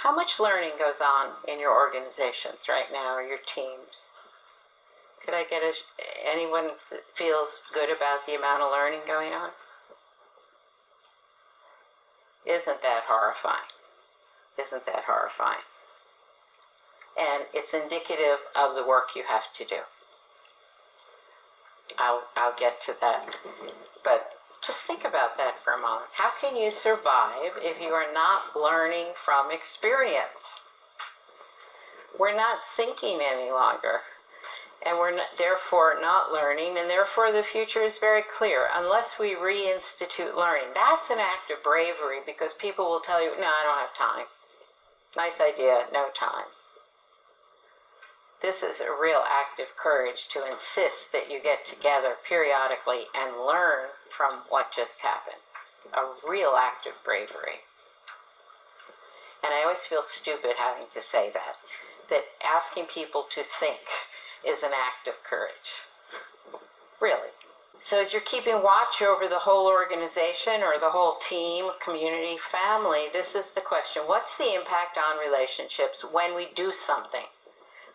How much learning goes on in your organizations right now, or your teams? Could I get anyone that feels good about the amount of learning going on? Isn't that horrifying? Isn't that horrifying? And it's indicative of the work you have to do. I'll get to that. But just think about that for a moment. How can you survive if you are not learning from experience? We're not thinking any longer. And we're therefore not learning, and therefore the future is very clear. Unless we reinstitute learning, that's an act of bravery, because people will tell you, no, I don't have time. Nice idea, no time. This is a real act of courage to insist that you get together periodically and learn from what just happened. A real act of bravery. And I always feel stupid having to say that asking people to think is an act of courage. Really. So as you're keeping watch over the whole organization or the whole team, community, family, this is the question. What's the impact on relationships when we do something?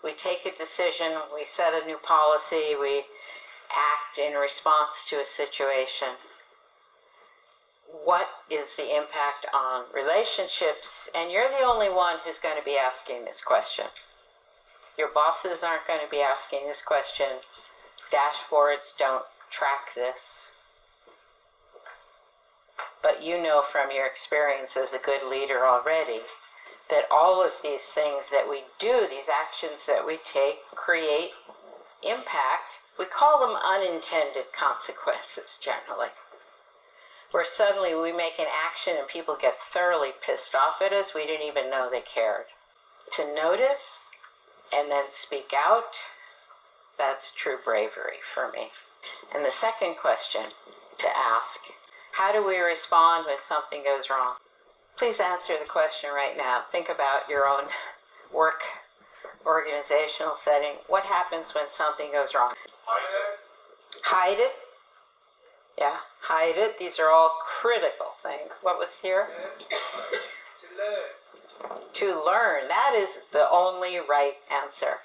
We take a decision, we set a new policy, we act in response to a situation. What is the impact on relationships? And you're the only one who's going to be asking this question. Your bosses aren't going to be asking this question. Dashboards don't track this. But you know from your experience as a good leader already that all of these things that we do, these actions that we take, create impact. We call them unintended consequences generally. Where suddenly we make an action and people get thoroughly pissed off at us, we didn't even know they cared. To notice and then speak out, that's true bravery for me. And the second question to ask, how do we respond when something goes wrong? Please answer the question right now. Think about your own work, organizational setting. What happens when something goes wrong? Hide it. Yeah, hide it. These are all critical things. What was here? To learn. That is the only right answer.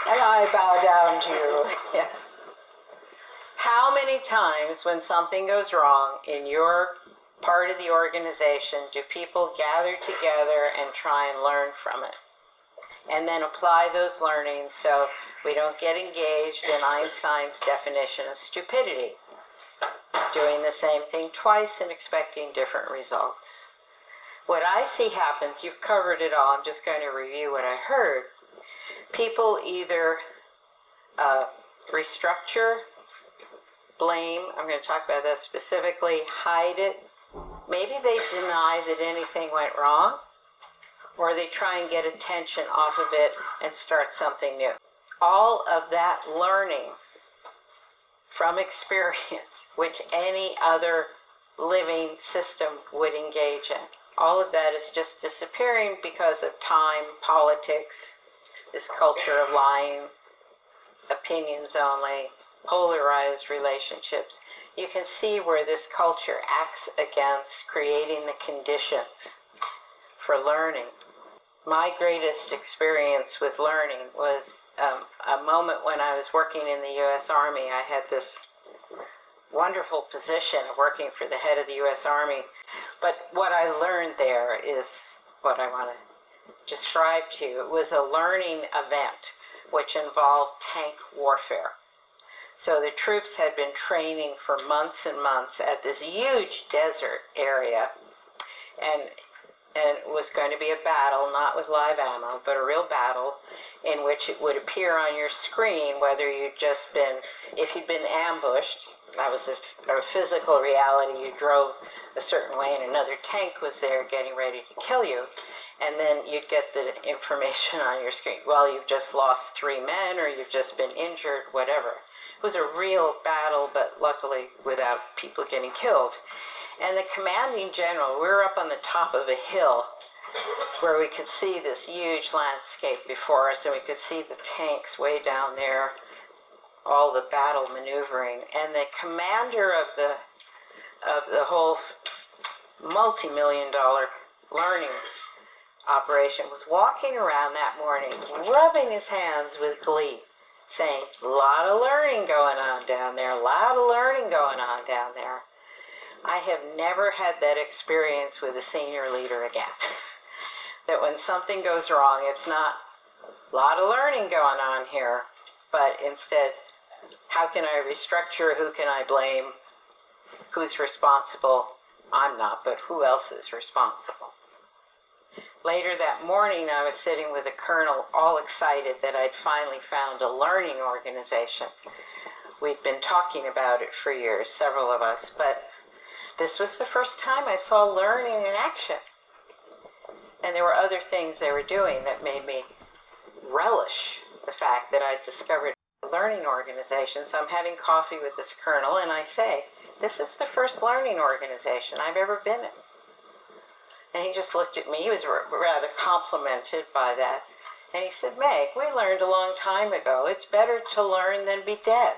And I bow down to you. Yes. How many times when something goes wrong in your part of the organization do people gather together and try and learn from it? And then apply those learnings so we don't get engaged in Einstein's definition of stupidity. Doing the same thing twice and expecting different results. What I see happens, you've covered it all, I'm just going to review what I heard. People either restructure, blame, I'm going to talk about that specifically, hide it. Maybe they deny that anything went wrong, or they try and get attention off of it and start something new. All of that learning from experience, which any other living system would engage in, all of that is just disappearing because of time, politics, this culture of lying, opinions only, polarized relationships. You can see where this culture acts against creating the conditions for learning. My greatest experience with learning was a moment when I was working in the U.S. Army. I had this wonderful position of working for the head of the U.S. Army. But what I learned there is what I want to describe to you. It was a learning event which involved tank warfare. So the troops had been training for months and months at this huge desert area, and it was going to be a battle, not with live ammo, but a real battle in which it would appear on your screen whether you'd just been, if you'd been ambushed, that was a physical reality, you drove a certain way and another tank was there getting ready to kill you, and then you'd get the information on your screen. Well, you've just lost 3 men, or you've just been injured, whatever. It was a real battle, but luckily without people getting killed. And the commanding general, we were up on the top of a hill where we could see this huge landscape before us, and we could see the tanks way down there, all the battle maneuvering. And the commander of the whole multi-million-dollar learning operation, was walking around that morning, rubbing his hands with glee, saying, a lot of learning going on down there, a lot of learning going on down there. I have never had that experience with a senior leader again. That when something goes wrong, it's not a lot of learning going on here, but instead, how can I restructure? Who can I blame? Who's responsible? I'm not, but who else is responsible? Later that morning, I was sitting with a colonel, all excited that I'd finally found a learning organization. We'd been talking about it for years, several of us, but this was the first time I saw learning in action. And there were other things they were doing that made me relish the fact that I'd discovered a learning organization. So I'm having coffee with this colonel, and I say, this is the first learning organization I've ever been in. And he just looked at me. He was rather complimented by that. And he said, Meg, we learned a long time ago, it's better to learn than be dead.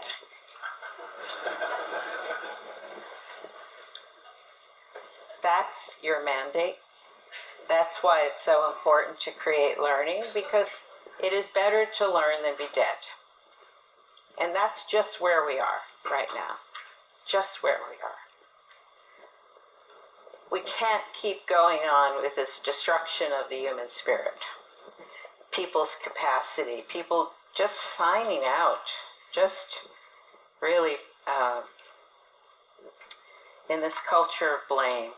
That's your mandate. That's why it's so important to create learning, because it is better to learn than be dead. And that's just where we are right now. Just where we are. We can't keep going on with this destruction of the human spirit. People's capacity, people just signing out, just really in this culture of blame.